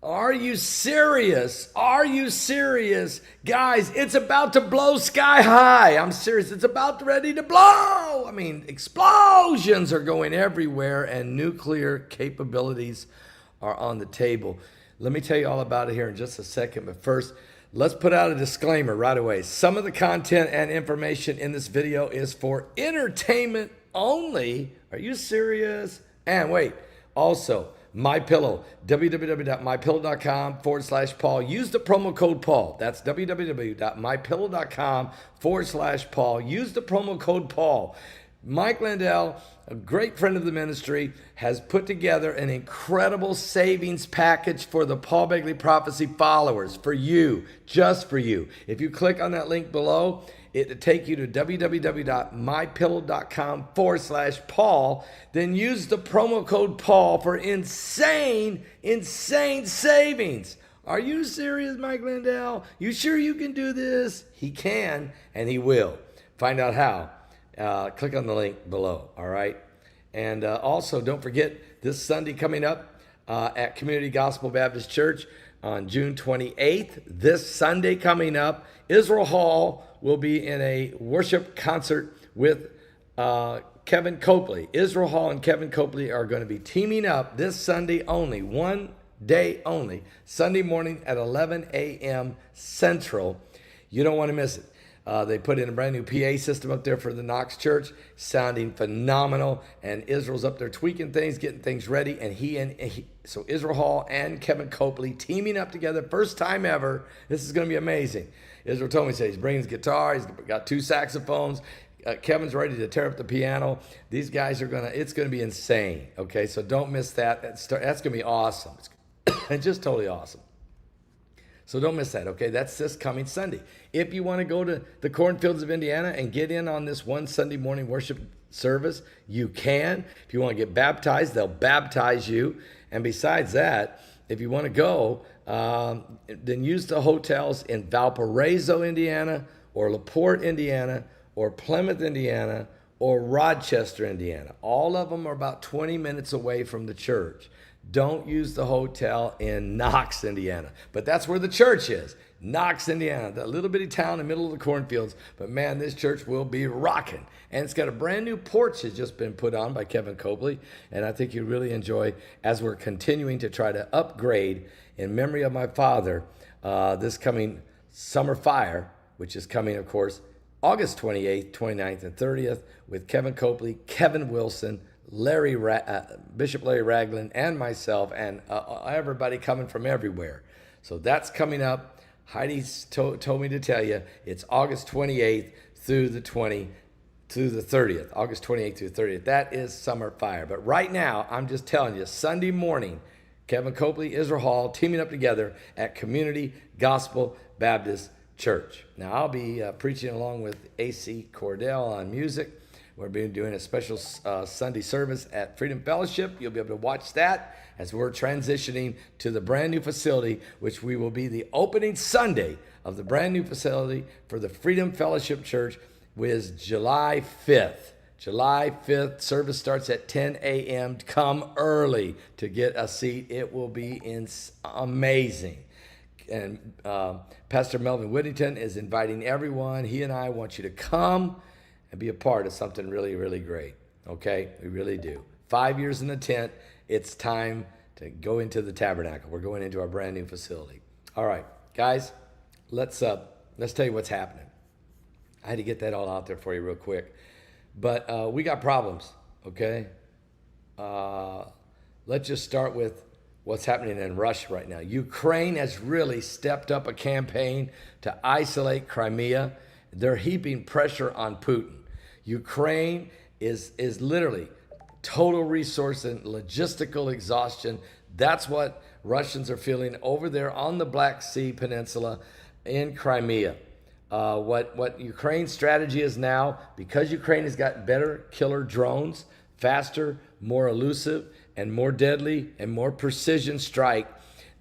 Are you serious? Are you serious? Guys, it's about to blow sky high. I'm serious. It's about ready to blow. I mean, explosions are going everywhere and nuclear capabilities are on the table. Let me tell you all about it here in just a second. But first, let's put out a disclaimer right away. Some of the content and information in this video is for entertainment only. Are you serious? And wait, also, My Pillow, www.mypillow.com/Paul. Use the promo code Paul. That's www.mypillow.com/Paul. Use the promo code Paul. Mike Landell, a great friend of the ministry, has put together an incredible savings package for the Paul Begley Prophecy followers, for you, just for you. If you click on that link below, it'll take you to www.mypillow.com/Paul. Then use the promo code Paul for insane savings. Are you serious, Mike Landell? You sure you can do this? He can, and he will. Find out how. Click on the link below, all right? And also, don't forget, this Sunday coming up at Community Gospel Baptist Church on June 28th, this Sunday coming up, Israel Hall will be in a worship concert with Kevin Copley. Israel Hall and Kevin Copley are going to be teaming up this Sunday only, one day only, Sunday morning at 11 a.m. Central. You don't want to miss it. They put in a brand new PA system up there for the Knox Church, sounding phenomenal. And Israel's up there tweaking things, getting things ready. So Israel Hall and Kevin Copley teaming up together, first time ever. This is going to be amazing. Israel told me, he's bringing his guitar, he's got 2 saxophones. Kevin's ready to tear up the piano. These guys it's going to be insane. Okay, so don't miss that. That's going to be awesome. It's just totally awesome. So don't miss that, okay? That's this coming Sunday. If you want to go to the cornfields of Indiana and get in on this one Sunday morning worship service, you can. If you want to get baptized, they'll baptize you. And besides that, if you want to go, then use the hotels in Valparaiso, Indiana, or LaPorte, Indiana, or Plymouth, Indiana, or Rochester, Indiana. All of them are about 20 minutes away from the church. Don't use the hotel in Knox, Indiana. But that's where the church is. Knox, Indiana, that little bitty town in the middle of the cornfields. But man, this church will be rocking. And it's got a brand new porch that's just been put on by Kevin Copley. And I think you really enjoy as we're continuing to try to upgrade in memory of my father this coming summer fire, which is coming, of course, August 28th, 29th, and 30th with Kevin Copley, Kevin Wilson, Bishop Larry Ragland, and myself, and everybody coming from everywhere. So that's coming up. Heidi told me to tell you it's August 28th through the 30th. August 28th through the 30th. That is Summer Fire. But right now, I'm just telling you, Sunday morning, Kevin Copley, Israel Hall, teaming up together at Community Gospel Baptist Church. Now, I'll be preaching along with AC Cordell on music. We're doing a special Sunday service at Freedom Fellowship. You'll be able to watch that as we're transitioning to the brand new facility, which we will be the opening Sunday of the brand new facility for the Freedom Fellowship Church, which is July 5th. July 5th, service starts at 10 a.m. Come early to get a seat. It will be amazing. And Pastor Melvin Whittington is inviting everyone. He and I want you to come and be a part of something really, really great. Okay? We really do. 5 years in the tent. It's time to go into the tabernacle. We're going into our brand new facility. All right, guys, let's tell you what's happening. I had to get that all out there for you real quick. But we got problems, okay? Let's just start with what's happening in Russia right now. Ukraine has really stepped up a campaign to isolate Crimea. They're heaping pressure on Putin. Ukraine is literally total resource and logistical exhaustion. That's what Russians are feeling over there on the Black Sea Peninsula in Crimea. What Ukraine's strategy is now, because Ukraine has got better killer drones, faster, more elusive, and more deadly and more precision strike,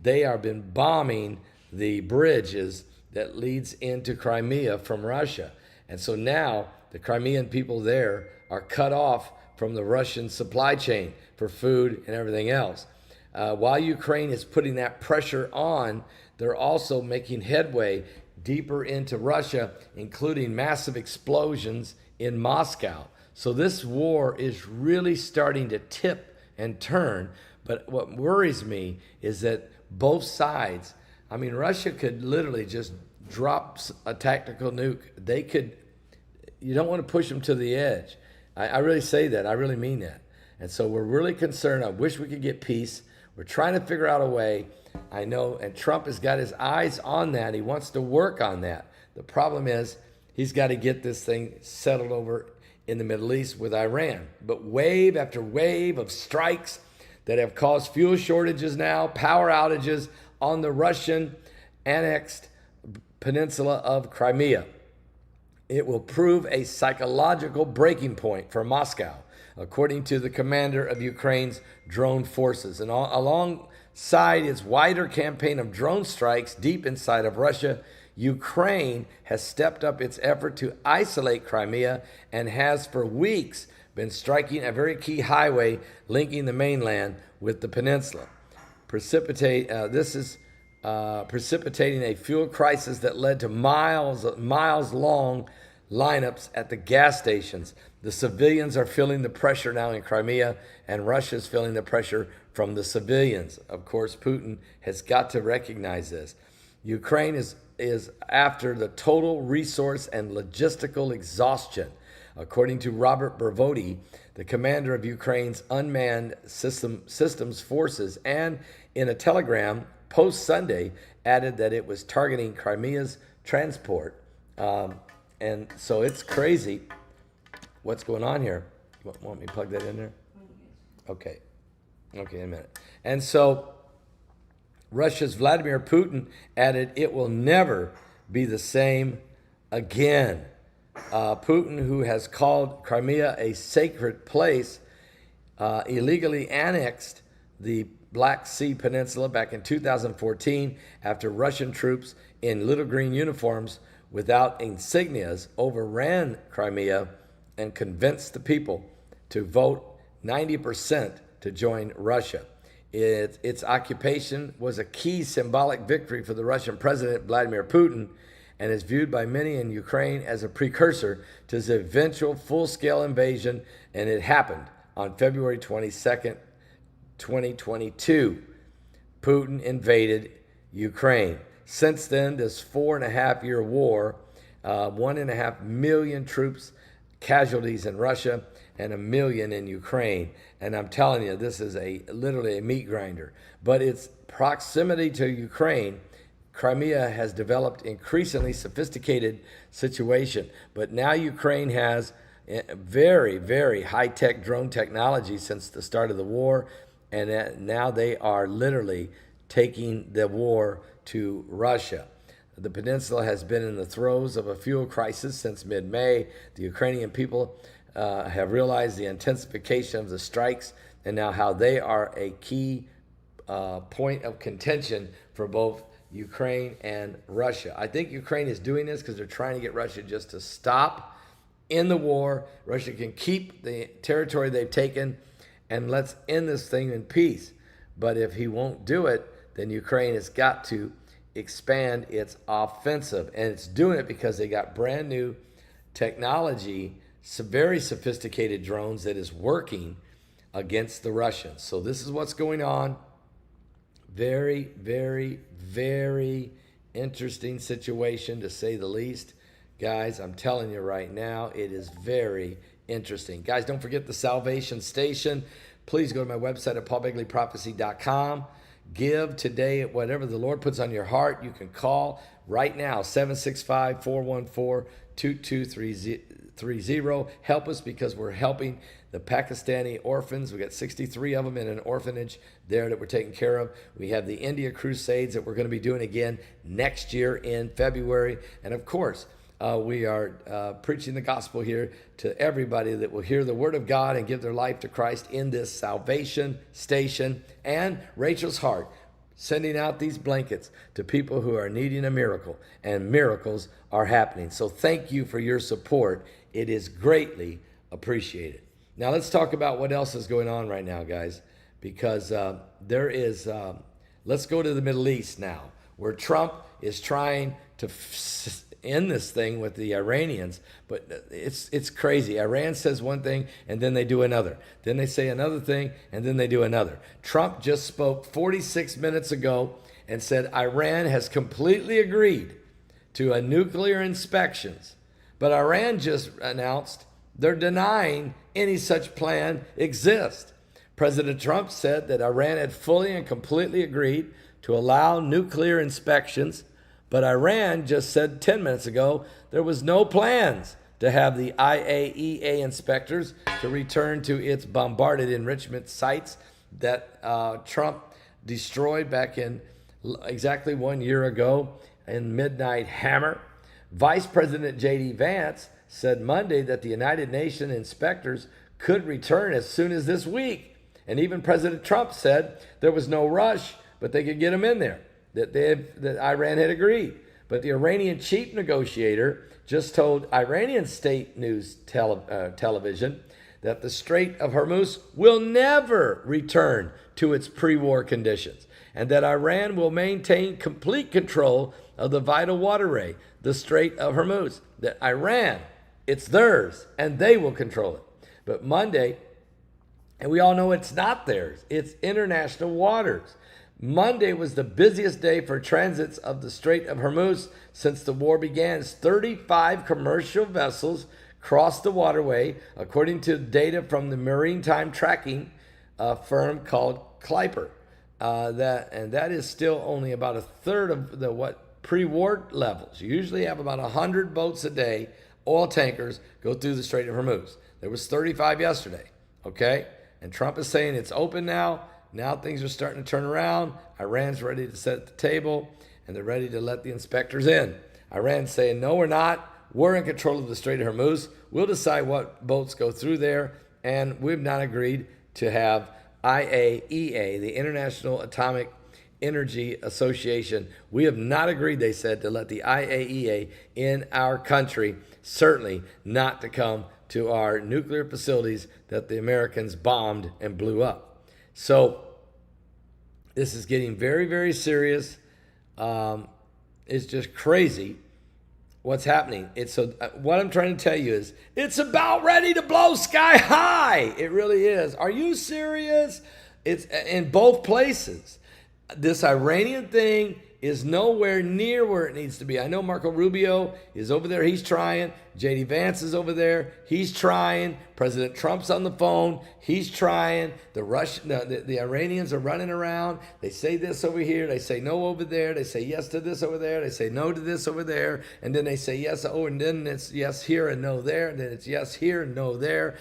they have been bombing the bridges that leads into Crimea from Russia. And so now the Crimean people there are cut off from the Russian supply chain for food and everything else. While Ukraine is putting that pressure on, they're also making headway deeper into Russia, including massive explosions in Moscow. So this war is really starting to tip and turn. But what worries me is that both sides, I mean, Russia could literally just drop a tactical nuke. They could, you don't want to push them to the edge. I really say that. I really mean that. And so we're really concerned. I wish we could get peace. We're trying to figure out a way. I know, and Trump has got his eyes on that. He wants to work on that. The problem is he's got to get this thing settled over in the Middle East with Iran. But wave after wave of strikes that have caused fuel shortages now, power outages on the Russian annexed peninsula of Crimea. It will prove a psychological breaking point for Moscow, according to the commander of Ukraine's drone forces. And alongside its wider campaign of drone strikes deep inside of Russia, Ukraine has stepped up its effort to isolate Crimea and has for weeks been striking a very key highway linking the mainland with the peninsula. This is precipitating a fuel crisis that led to miles-long lineups at the gas stations. The civilians are feeling the pressure now in Crimea, and Russia's feeling the pressure from the civilians. Of course, Putin has got to recognize this. Ukraine is after the total resource and logistical exhaustion. According to Robert Bervodi, the commander of Ukraine's unmanned systems forces, and in a telegram post-Sunday added that it was targeting Crimea's transport. And so it's crazy what's going on here. You want me to plug that in there? Okay, in a minute. And so Russia's Vladimir Putin added, it will never be the same again. Putin, who has called Crimea a sacred place, illegally annexed the Black Sea Peninsula back in 2014 after Russian troops in little green uniforms without insignias overran Crimea and convinced the people to vote 90% to join Russia. Its occupation was a key symbolic victory for the Russian President Vladimir Putin, and is viewed by many in Ukraine as a precursor to his eventual full-scale invasion, and it happened on February 22nd, 2022. Putin invaded Ukraine. Since then, this 4.5-year war, 1.5 million troops, casualties in Russia, and 1 million in Ukraine. And I'm telling you, this is literally a meat grinder. But its proximity to Ukraine, Crimea has developed increasingly sophisticated situation. But now Ukraine has very, very high-tech drone technology since the start of the war. And now they are literally taking the war to Russia. The peninsula has been in the throes of a fuel crisis since mid-May. The Ukrainian people have realized the intensification of the strikes and now how they are a key point of contention for both Ukraine and Russia. I think Ukraine is doing this because they're trying to get Russia just to stop in the war. Russia can keep the territory they've taken, and let's end this thing in peace. But if he won't do it, then Ukraine has got to expand its offensive. And it's doing it because they got brand new technology, some very sophisticated drones that is working against the Russians. So this is what's going on. Very, very, very interesting situation, to say the least. Guys, I'm telling you right now, it is very interesting. Guys, don't forget the Salvation Station. Please go to my website at paulbegleyprophecy.com. Give today at whatever the Lord puts on your heart. You can call right now, 765-414-2230. Help us, because we're helping the Pakistani orphans. We got 63 of them in an orphanage there that we're taking care of. We have the India Crusades that we're going to be doing again next year in February. And of course, we are preaching the gospel here to everybody that will hear the word of God and give their life to Christ in this Salvation Station. And Rachel's Heart, sending out these blankets to people who are needing a miracle, and miracles are happening. So thank you for your support. It is greatly appreciated. Now let's talk about what else is going on right now, guys. because there is, let's go to the Middle East now, where Trump is trying to end this thing with the Iranians, but it's crazy. Iran says one thing and then they do another. Then they say another thing and then they do another. Trump just spoke 46 minutes ago and said Iran has completely agreed to a nuclear inspections, but Iran just announced they're denying any such plan exists. President Trump said that Iran had fully and completely agreed to allow nuclear inspections, but Iran just said 10 minutes ago there was no plans to have the IAEA inspectors to return to its bombarded enrichment sites that Trump destroyed back in exactly 1 year ago in Midnight Hammer. Vice President J.D. Vance said Monday that the United Nations inspectors could return as soon as this week. And even President Trump said there was no rush, but they could get them in there, that Iran had agreed. But the Iranian chief negotiator just told Iranian state news television that the Strait of Hormuz will never return to its pre-war conditions, and that Iran will maintain complete control of the vital waterway, the Strait of Hormuz. That Iran, it's theirs, and they will control it. But Monday, and we all know it's not theirs, it's international waters. Monday was the busiest day for transits of the Strait of Hormuz since the war began. 35 commercial vessels crossed the waterway, according to data from the maritime tracking firm called Kuiper. That is still only about a third of the pre-war levels. You usually have about 100 boats a day, oil tankers, go through the Strait of Hormuz. There was 35 yesterday, okay? And Trump is saying it's open now. Now things are starting to turn around. Iran's ready to sit at the table, and they're ready to let the inspectors in. Iran's saying, no, we're not. We're in control of the Strait of Hormuz. We'll decide what boats go through there, and we've not agreed to have IAEA, the International Atomic Energy Association. We have not agreed, they said, to let the IAEA in our country, certainly not to come to our nuclear facilities that the Americans bombed and blew up. So this is getting very, very serious. It's just crazy what's happening. What I'm trying to tell you is it's about ready to blow sky high. It really is. Are you serious? It's in both places. This Iranian thing is nowhere near where it needs to be. I know Marco Rubio is over there. He's trying. J.D. Vance is over there. He's trying. President Trump's on the phone. He's trying. The Iranians are running around. They say this over here. They say no over there. They say yes to this over there. They say no to this over there. And then they say yes. Oh, and then it's yes here and no there. And then it's yes here and no there.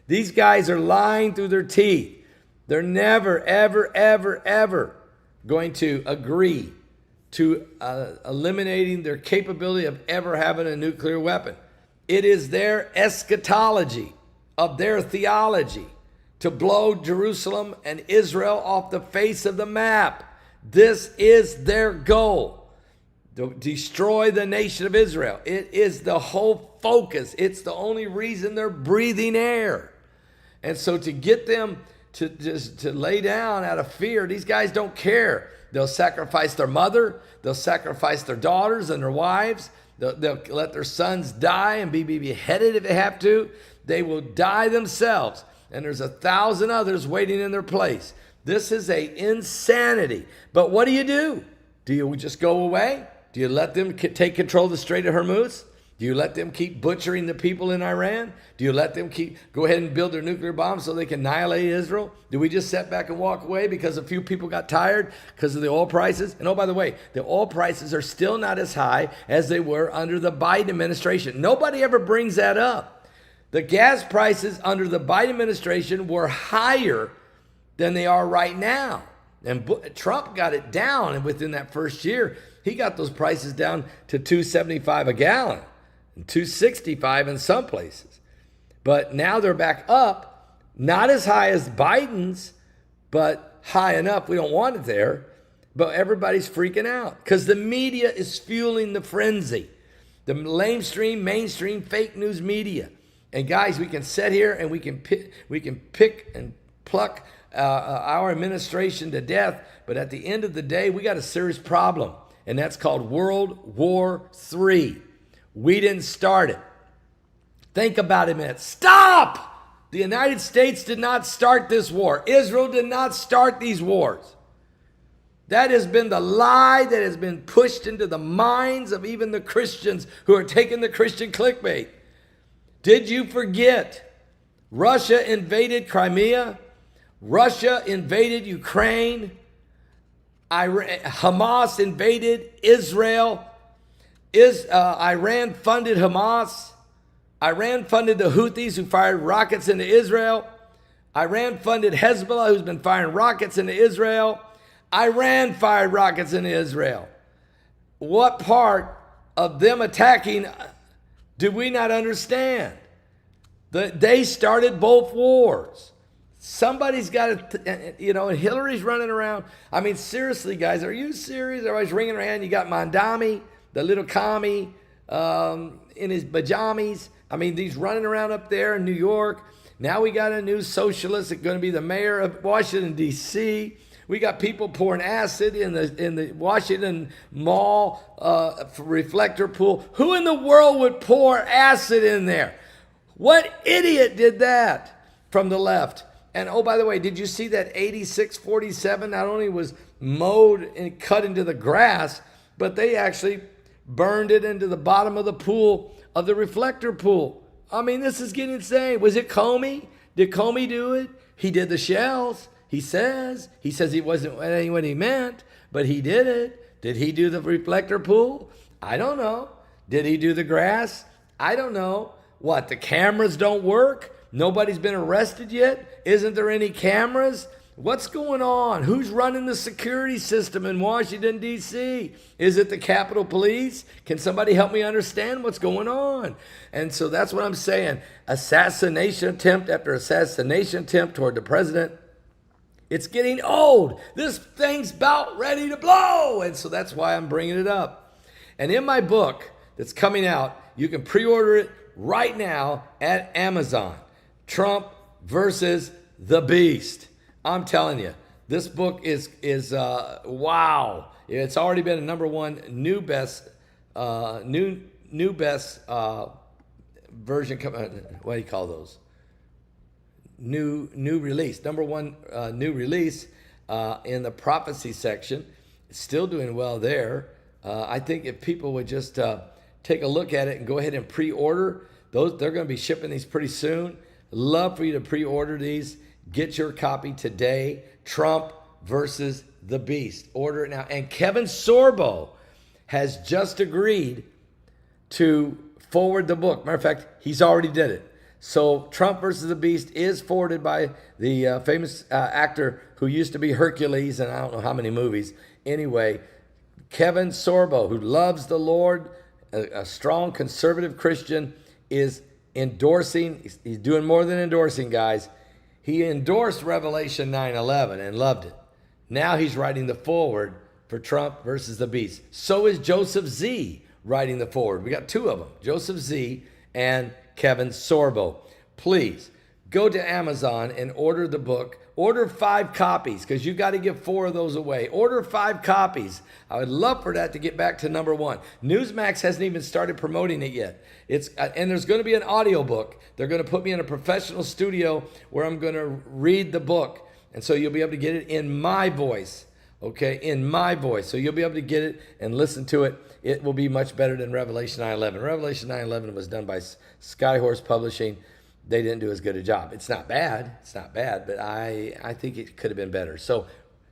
These guys are lying through their teeth. They're never, ever, ever, ever going to agree to eliminating their capability of ever having a nuclear weapon. It is their eschatology of their theology to blow Jerusalem and Israel off the face of the map. This is their goal, to destroy the nation of Israel. It is the whole focus. It's the only reason they're breathing air. And so to get them to lay down out of fear, these guys don't care. They'll sacrifice their mother. They'll sacrifice their daughters and their wives. They'll let their sons die and be beheaded if they have to. They will die themselves. And there's 1,000 others waiting in their place. This is a insanity. But what do? Do you just go away? Do you let them take control of the Strait of Hormuz? Do you let them keep butchering the people in Iran? Do you let them go ahead and build their nuclear bombs so they can annihilate Israel? Do we just sit back and walk away because a few people got tired because of the oil prices? And oh, by the way, the oil prices are still not as high as they were under the Biden administration. Nobody ever brings that up. The gas prices under the Biden administration were higher than they are right now. And Trump got it down, and within that first year, he got those prices down to $2.75 a gallon. And $2.65 in some places. But now they're back up, not as high as Biden's, but high enough. We don't want it there. But everybody's freaking out because the media is fueling the frenzy. The mainstream fake news media. And guys, we can sit here and we can pick and pluck our administration to death. But at the end of the day, we got a serious problem, and that's called World War III. We didn't start it. Think about it a minute. Stop! The United States did not start this war. Israel did not start these wars. That has been the lie that has been pushed into the minds of even the Christians who are taking the Christian clickbait. Did you forget? Russia invaded Crimea. Russia invaded Ukraine. Hamas invaded Israel. Iran funded Hamas. Iran funded the Houthis who fired rockets into Israel. Iran funded Hezbollah, who's been firing rockets into Israel. Iran fired rockets into Israel. What part of them attacking do we not understand? They started both wars. Somebody's got to, Hillary's running around. I mean, seriously, guys, are you serious? Everybody's ringing around. You got Mandami, the little commie, in his pajamas. I mean, he's running around up there in New York. Now we got a new socialist that's going to be the mayor of Washington, D.C. We got people pouring acid in the Washington Mall reflector pool. Who in the world would pour acid in there? What idiot did that from the left? And oh, by the way, did you see that 8647 not only was mowed and cut into the grass, but they actually burned it into the bottom of the pool, of the reflector pool. I mean, this is getting insane. Was it Comey? Did Comey do it? He did the shells. He says he wasn't what he meant, but he did it. Did he do the reflector pool? I don't know. Did he do the grass? I don't know. What, the cameras don't work? Nobody's been arrested yet? Isn't there any cameras? What's going on? Who's running the security system in Washington, D.C.? Is it the Capitol Police? Can somebody help me understand what's going on? And so that's what I'm saying. Assassination attempt after assassination attempt toward the president. It's getting old. This thing's about ready to blow. And so that's why I'm bringing it up. And in my book that's coming out, you can pre-order it right now at Amazon. Trump versus the Beast. I'm telling you, this book is wow. It's already been a number one new best version. What do you call those? New release. Number one new release in the prophecy section. It's still doing well there. I think if people would just take a look at it and go ahead and pre-order those, they're going to be shipping these pretty soon. Love for you to pre-order these. Get your copy today. Trump versus the Beast. Order it now. And Kevin Sorbo has just agreed to forward the book. Matter of fact, he's already did it. So Trump versus the Beast is forwarded by the famous actor who used to be Hercules in I don't know how many movies. Anyway, Kevin Sorbo, who loves the Lord, a strong conservative Christian, is endorsing. He's doing more than endorsing, guys. He endorsed Revelation 9:11 and loved it. Now he's writing the foreword for Trump versus the Beast. So is Joseph Z writing the foreword. We got two of them, Joseph Z and Kevin Sorbo. Please go to Amazon and order the book. Order 5 copies because you got to give 4 of those away. Order 5 copies. I would love for that to get back to number 1. Newsmax hasn't even started promoting it yet. And there's going to be an audiobook. They're going to put me in a professional studio where I'm going to read the book. And so you'll be able to get it in my voice. Okay, in my voice. So you'll be able to get it and listen to it. It will be much better than Revelation 9:11. Revelation 9:11 was done by Skyhorse Publishing. They didn't do as good a job. It's not bad. It's not bad, but I think it could have been better. So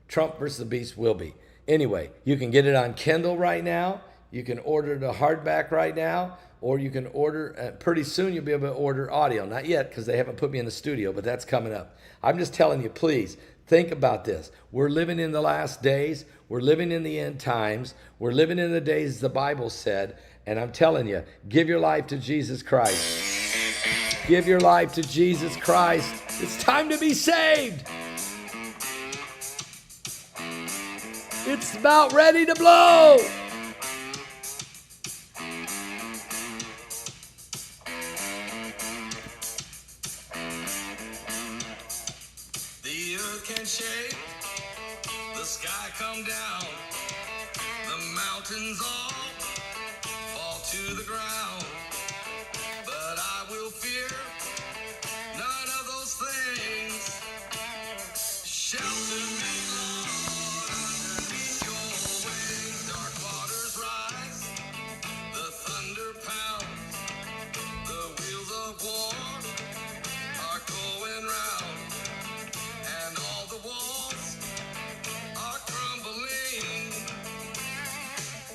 Trump versus the Beast will be. Anyway, you can get it on Kindle right now. You can order the hardback right now, or you can order, pretty soon you'll be able to order audio. Not yet because they haven't put me in the studio, but that's coming up. I'm just telling you, please, think about this. We're living in the last days. We're living in the end times. We're living in the days the Bible said. And I'm telling you, give your life to Jesus Christ. Give your life to Jesus Christ. It's time to be saved. It's about ready to blow. The earth come down, the mountains all fall to the ground. But I will fear none of those things. Shelter me, Lord, underneath your wings. Dark waters rise, the thunder pounds, the wheels of war are going round, and all the walls are crumbling.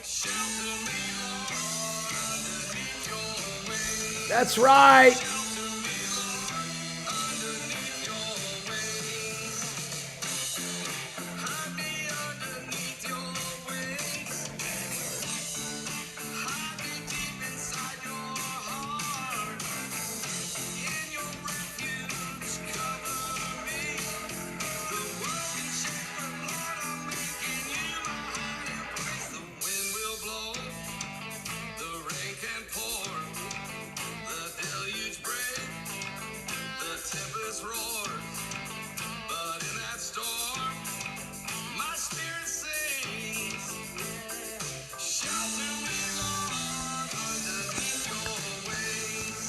Shelter me, Lord, underneath your wings. That's right. Shelter me, Lord, underneath your wings. Hide me underneath your wings. Hide me deep inside your heart. In your refuge, cover me. The world can shake, but Lord, I'm making you my hiding place. The wind will blow, the rain can pour, the deluge break, the tempest roars. But in that storm, my spirit sings. Shelter me, Lord, underneath your wings.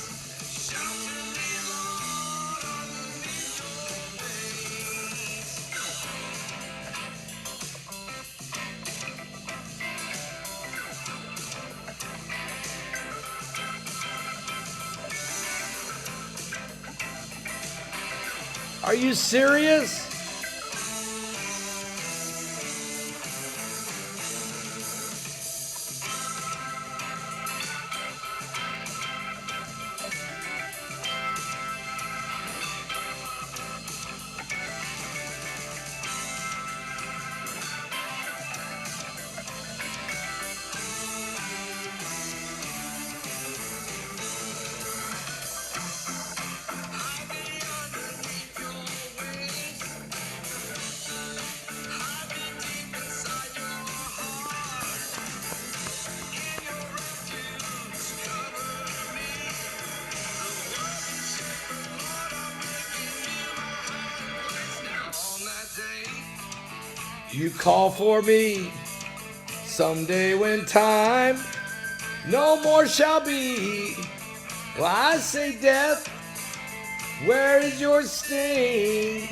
Shelter me, Lord, underneath your wings. Are you serious? Hide me underneath your wings. Hide me deep inside your heart. In your refuge, cover me. The world can shake, but Lord, I'm making you my hiding place. Now on that day, you call for me. Someday when time no more shall be. Well, I say, death, where is your sting?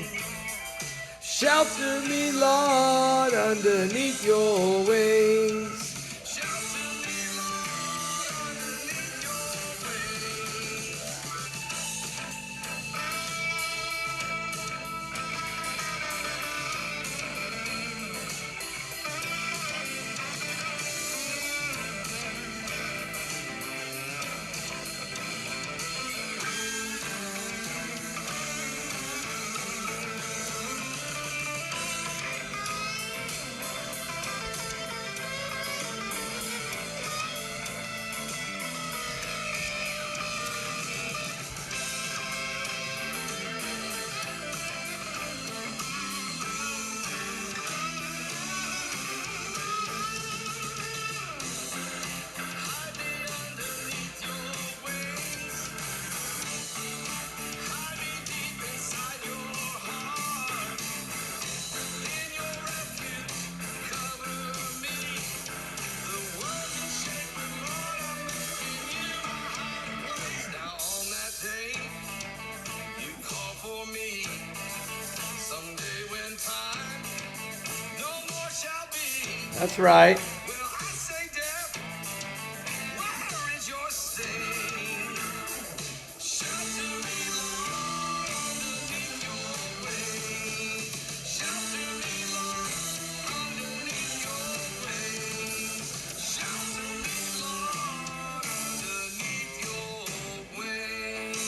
Shelter me, Lord, underneath your wings. Shelter me, Lord, underneath your wings. Hide me underneath your wings. Hide me deep inside your heart. In your refuge, cover me. The world can shake, but Lord, I'm making you my hiding place. Now on that day, you call for me. Someday when time no more shall be. That's right. Well, I say, death, where is your sting? Shelter me, Lord, underneath your wings. Shelter me, Lord, underneath your wings. Shelter me, Lord, underneath your wings.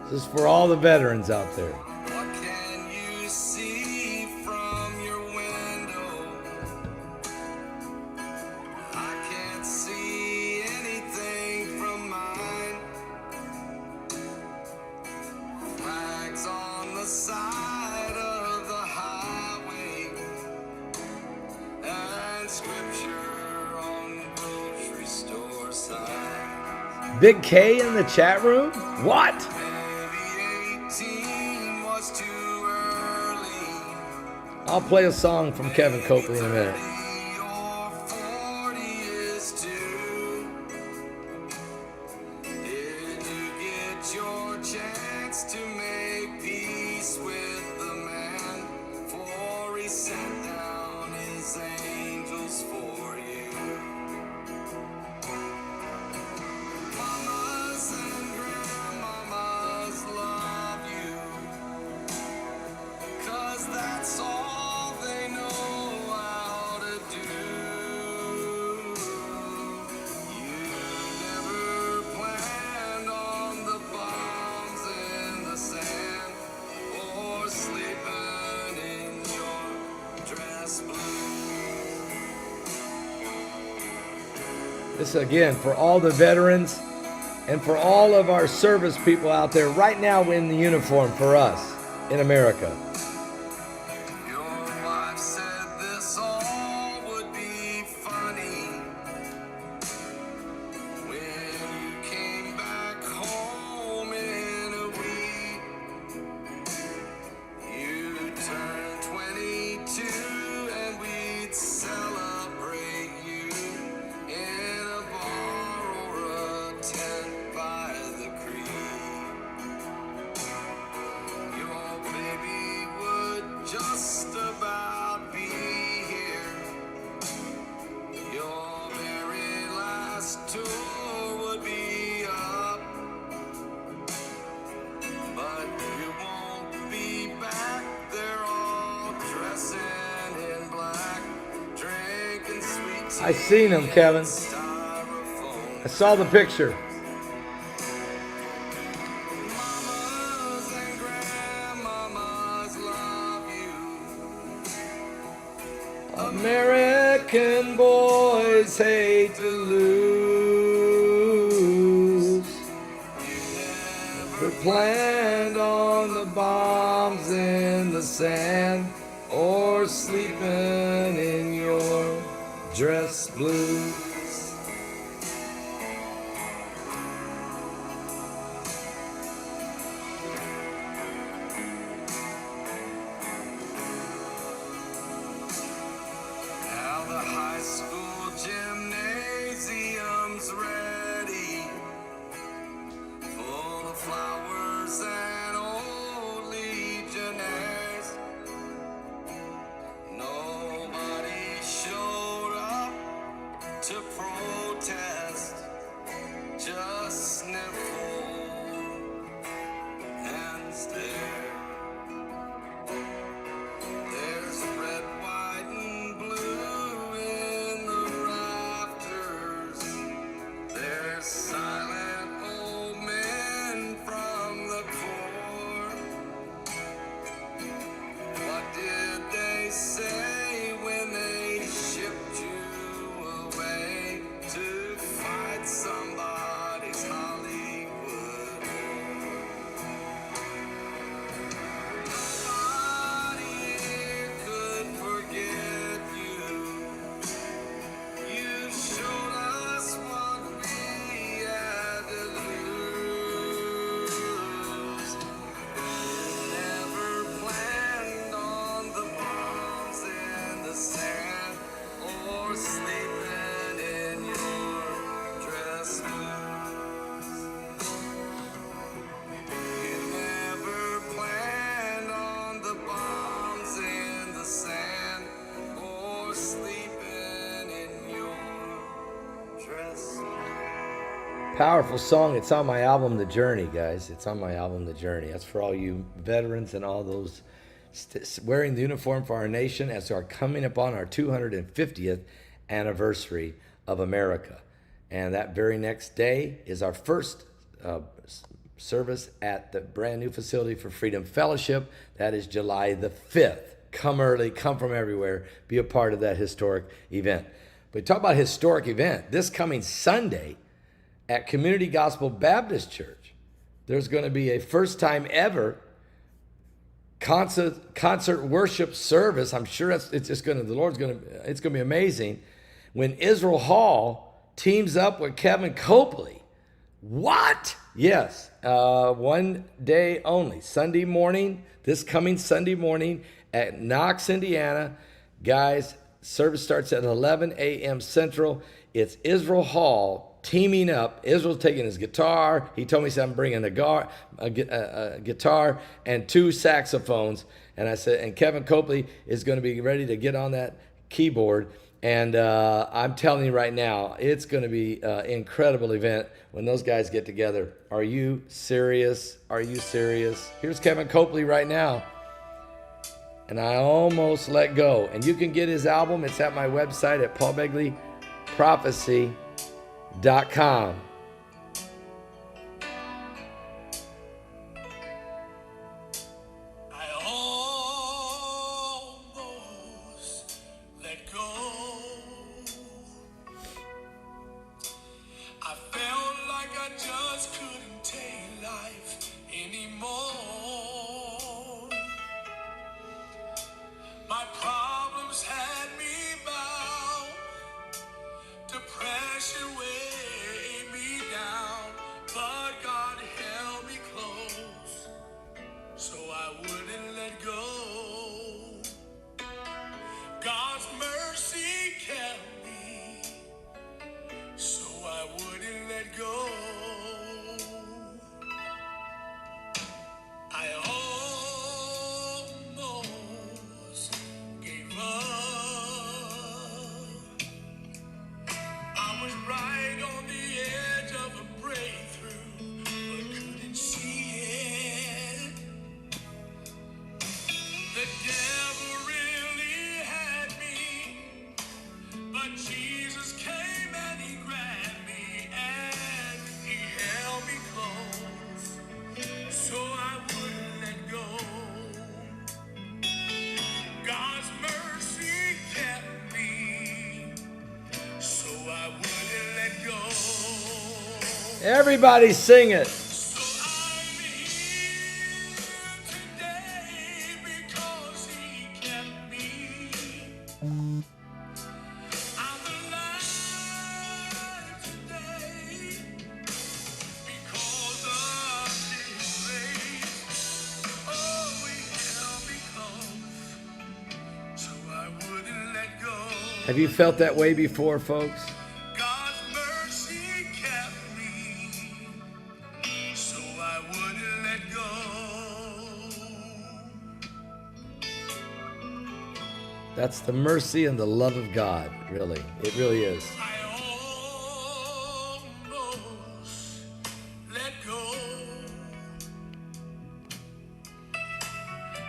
This is for all the veterans out there. What can you see from your window? I can't see Big K in the chat room? What? I'll play a song from Kevin Copley in a minute. This again for all the veterans and for all of our service people out there right now in the uniform for us in America. Your wife said this all would be funny when you came back home in a week. You turned 22 and we'd celebrate you in a bar or a tent by the creek. Your baby would just about be here. Your very last tour would be up, but you won't be back. They're all dressing in black, drinking sweet tea. I seen him, Kevin. Styrofoam. I saw the picture. Mamas and grandmamas love you. American boys hate to lose. We're planned on the bombs in the sand or sleeping in your dress blues. Now the high school gymnasium's ready, full of flowers and old legionnaires. Nobody showed up to protest, just sniffle and stare. There's red, white, and blue in the rafters. There's silent old men from the Corps. What did they say when they shipped you away to fight somebody's Hollywood war? Nobody here could forget you. You showed us what we had to lose. Never planned on the bombs in the sand or sleeping in your dress blues. You never planned on the bombs in the sand or sleeping in your dress blues. Powerful song. It's on my album, The Journey, guys. It's on my album, The Journey. That's for all you veterans and all those wearing the uniform for our nation as we are coming upon our 250th anniversary of America. And that very next day is our first service at the brand new facility for Freedom Fellowship. That is July the 5th. Come early, come from everywhere, be a part of that historic event. But talk about historic event. This coming Sunday at Community Gospel Baptist Church, there's going to be a first time ever concert worship service. I'm sure it's going to be amazing when Israel Hall teams up with Kevin Copley. What? Yes, one day only. Sunday morning, this coming Sunday morning at Knox, Indiana. Guys, service starts at 11 a.m. Central. It's Israel Hall teaming up. Israel's taking his guitar. He told me, he said, I'm bringing a guitar and 2 saxophones. And I said, and Kevin Copley is going to be ready to get on that keyboard. And I'm telling you right now, it's going to be an incredible event when those guys get together. Are you serious? Are you serious? Here's Kevin Copley right now. And I almost let go. And you can get his album. It's at my website at paulbegleyprophecy.com. My problems had me bound. Depression weighed me down. But God held me close, so I wouldn't let go. God's mercy kept me, so I wouldn't let go. I almost gave up. I was right on the edge of a breakthrough, but couldn't see it. The devil really had me, but Jesus came and he grabbed me and he held me close, so I wouldn't let go. God's mercy kept me, so I wouldn't let go. Everybody sing it. So I'm here today because he kept me. I'm alive today because of his grace. Oh, he held me close, so I wouldn't let go. Have you felt that way before, folks? God's mercy kept me, so I wouldn't let go. That's the mercy and the love of God, really. It really is. I almost let go.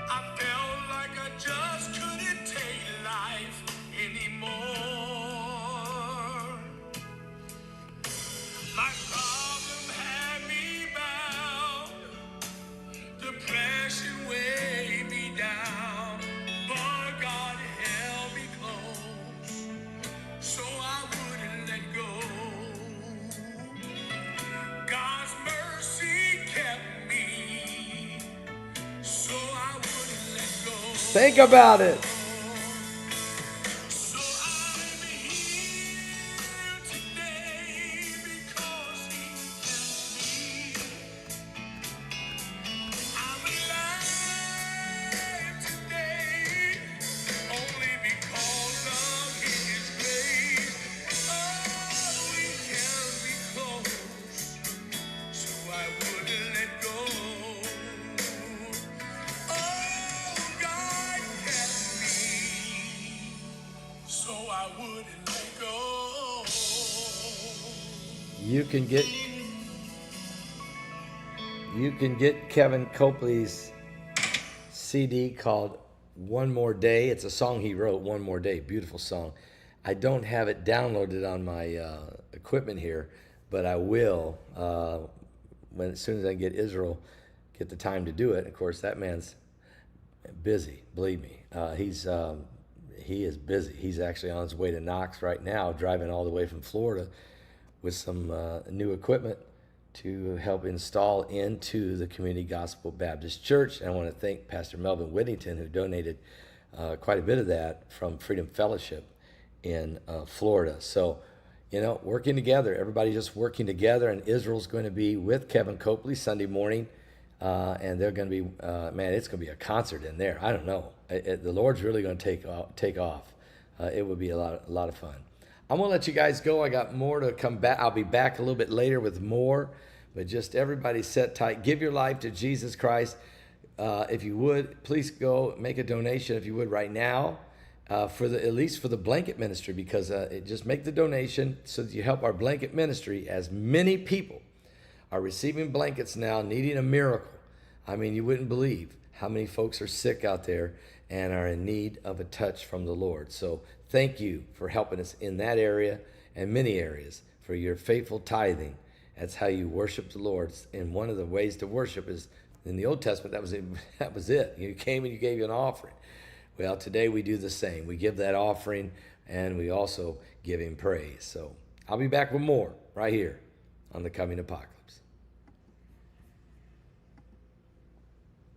I felt like I just couldn't take life anymore. My problem had me bound. Depression weighed me down. But God held me close, so I wouldn't let go. God's mercy kept me, so I wouldn't let go. Think about it. So I'm here today because he kept me. I'm alive today only because of his grace. Oh, he held me close, so I wouldn't let go. Oh, God kept me, so I wouldn't let go. You can get Kevin Copley's CD called One More Day. It's a song he wrote, One More Day. Beautiful song. I don't have it downloaded on my equipment here, but I will as soon as I get the time to do it. Of course, that man's busy. Believe me, he is busy. He's actually on his way to Knox right now, driving all the way from Florida with some new equipment to help install into the Community Gospel Baptist Church. And I want to thank Pastor Melvin Whittington, who donated quite a bit of that from Freedom Fellowship in Florida. So working together. Everybody just working together, and Israel's going to be with Kevin Copley Sunday morning, and they're going to be, man, it's going to be a concert in there. I don't know. The Lord's really going to take off. It would be a lot of fun. I'm going to let you guys go. I got more to come back. I'll be back a little bit later with more, but just everybody sit tight. Give your life to Jesus Christ. If you would, please go make a donation if you would right now. At least for the blanket ministry, because just make the donation so that you help our blanket ministry, as many people are receiving blankets now, needing a miracle. I mean, you wouldn't believe how many folks are sick out there and are in need of a touch from the Lord. So thank you for helping us in that area and many areas, for your faithful tithing. That's how you worship the Lord. And one of the ways to worship is, in the Old Testament, that was it. You came and you gave you an offering. Well, today we do the same. We give that offering, and we also give him praise. So I'll be back with more right here on the Coming Apocalypse.